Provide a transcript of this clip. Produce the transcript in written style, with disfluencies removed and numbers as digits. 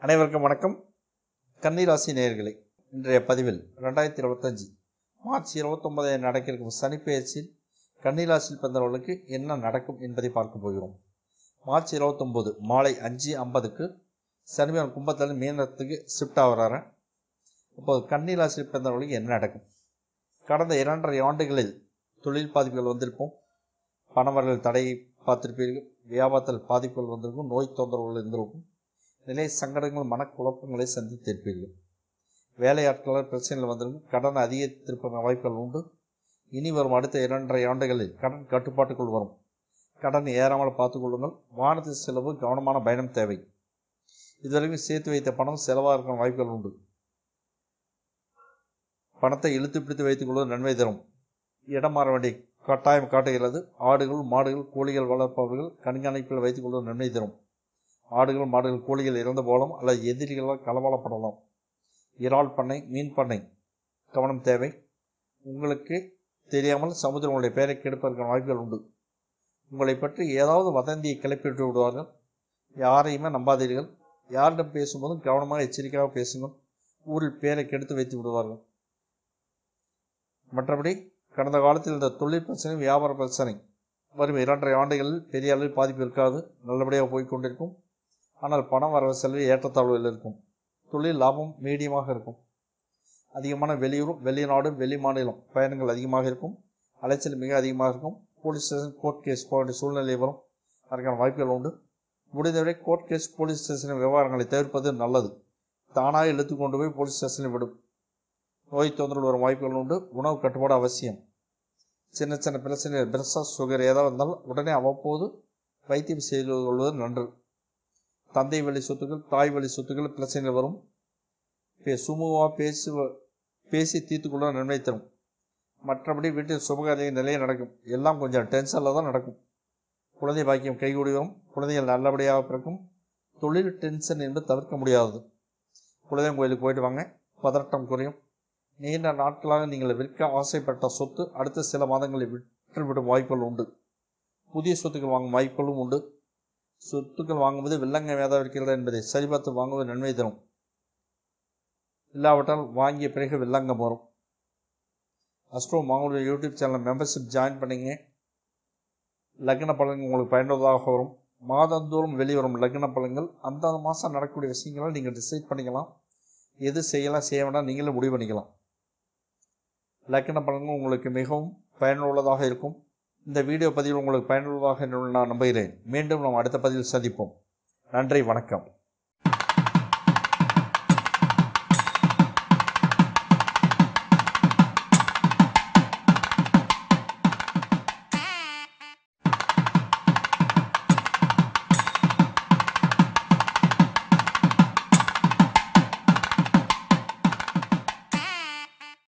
அனைவருக்கும் வணக்கம். கன்னிராசி நேயர்களே, இன்றைய பதிவில் 2025 மார்ச் 29 நடக்க சனி பெயர்ச்சியில் கன்னிராசியில் பிறந்தவர்களுக்கு என்ன நடக்கும் என்பதை பார்க்க போகிறோம். மார்ச் 29 மாலை 5:50 சனிபகவான் கும்பத்தில் மீனத்துக்கு ஷிஃப்ட் ஆகிறாரு. இப்போது கன்னிராசியில் பிறந்தவர்களுக்கு என்ன நடக்கும்? கடந்த 2.5 ஆண்டுகளில் தொழில் பாதிப்புகள் வந்திருப்போம், பணவர்கள் தடையை பார்த்திருப்பீர்கள், வியாபாரத்தில் பாதிப்புகள் வந்திருக்கும், நோய் தொந்தரவுகள் இருந்திருக்கும், நிலை சங்கடங்கள் மனக்குழப்பங்களை சந்தித்திருப்பீர்கள். வேலையாட்களால் பிரச்சனைகள் வந்திருக்கும், கடன் அதிகரித்திருப்ப வாய்ப்புகள் உண்டு. இனி வரும் அடுத்த 2.5 ஆண்டுகளில் கடன் கட்டுப்பாட்டுக்குள் வரும். கடன் ஏறாமல் பார்த்துக் கொள்ளுங்கள். வாகனத்தில் செலவு கவனமான பயணம் தேவை. இதுவரைக்கும் சேர்த்து வைத்த பணம் செலவாக இருக்கிற வாய்ப்புகள் உண்டு. பணத்தை இழுத்து பிடித்து வைத்துக் கொள்வது நன்மை தரும். இடம் மாற வேண்டிய கட்டாயம் காட்டுகிறது. ஆடுகள் மாடுகள் கோழிகள் வளர்ப்பவர்கள் கண்காணிப்பில் வைத்துக் கொள்வது நன்மை தரும். ஆடுகள் மாடுகள் கோழிகள் இறந்து போகலாம் அல்லது எதிரிகளால் கலவலப்படலாம். இறால் பண்ணை மீன் பண்ணை கவனம் தேவை. உங்களுக்கு தெரியாமல் சமுத்திரங்களுடைய பெயரை கெடுப்பதற்கான வாய்ப்புகள் உண்டு. உங்களை பற்றி ஏதாவது வதந்தியை கிளப்பிவிட்டு விடுவார்கள். யாரையுமே நம்பாதீர்கள். யாரிடம் பேசும்போதும் கவனமாக எச்சரிக்கையாக பேசுங்கள். ஊரில் பெயரை கெடுத்து வைத்து விடுவார்கள். மற்றபடி கடந்த காலத்தில் இந்த தொழில் பிரச்சனை வியாபார பிரச்சனை வரும் 2.5 ஆண்டுகளில் பெரிய அளவில் பாதிப்பு இருக்காது, நல்லபடியாக போய்கொண்டிருக்கும். ஆனால் பணம் வரவு செலவு ஏற்றத்தாழ்வுகள் இருக்கும். தொழில் லாபம் மீடியமாக இருக்கும். அதிகமான வெளியூர் வெளிநாடு வெளி மாநிலம் பயணங்கள் அதிகமாக இருக்கும். அலைச்சல் மிக அதிகமாக இருக்கும். போலீஸ் ஸ்டேஷன் கோர்ட் கேஸ் போக வேண்டிய சூழ்நிலை வரும். அதற்கான வாய்ப்புகள் உண்டு. முடிந்தவரை கோர்ட் கேஸ் போலீஸ் ஸ்டேஷன் விவகாரங்களை தவிர்ப்பது நல்லது. தானாக இழுத்து கொண்டு போய் போலீஸ் ஸ்டேஷனில் விடும். நோய் தொந்தரவு வரும் வாய்ப்புகள் உண்டு. உணவு கட்டுப்பாடு அவசியம். சின்ன சின்ன பிரச்சனை பிரஷர் சுகர் ஏதாவது இருந்தாலும் உடனே அவ்வப்போது வைத்தியம் செய்து கொள்வது நன்று. தந்தை வழி சொத்துக்கள் தாய் வழி சொத்துக்கள் பிரச்சனைகள் வரும். சுமூகமாக பேசி தீர்த்துக்கொள்ள நன்மை தரும். மற்றபடி வீட்டில் சுபகாரிய நிலையை நடக்கும். எல்லாம் கொஞ்சம் டென்ஷனில் தான் நடக்கும். குழந்தை பாக்கியம் கைகூடி வரும். குழந்தைகள் நல்லபடியாக பிறக்கும். தொழில் டென்ஷன் என்பது தவிர்க்க முடியாதது. குலதெய்வம் கோயிலுக்கு போயிட்டு வாங்க, பதட்டம் குறையும். நீண்ட நாட்களாக நீங்கள் விற்க ஆசைப்பட்ட சொத்து அடுத்த சில மாதங்களில் விற்றுவிடும் வாய்ப்புகள் உண்டு. புதிய சொத்துக்கள் வாங்கும் வாய்ப்புகளும் உண்டு. சொத்துக்கள் வாங்கும்போது வில்லங்க வேதம் இருக்கிறதா என்பதை சரிபார்த்து வாங்குவது நன்மை தரும். இல்லாவிட்டால் வாங்கிய பிறகு வில்லங்கம் வரும். அஸ்ட்ரோ மாங்குடைய யூடியூப் சேனல் மெம்பர்ஷிப் ஜாயின் பண்ணிங்க. லக்ன பலன்கள் உங்களுக்கு பயனுள்ளதாக வரும். மாதந்தோறும் வெளிவரும் லக்ன பலன்கள் அந்த மாதம் நடக்கக்கூடிய விஷயங்களை நீங்கள் டிசைட் பண்ணிக்கலாம். எது செய்யலாம் செய்ய வேண்டாம் நீங்களும் முடிவு பண்ணிக்கலாம். லக்ன பலன்கள் உங்களுக்கு மிகவும் பயனுள்ளதாக இருக்கும். இந்த வீடியோ பதிவில் உங்களுக்கு பயனுள்ளதாக நான் நம்புகிறேன். மீண்டும் நாம் அடுத்த பதிவில் சந்திப்போம். நன்றி, வணக்கம்.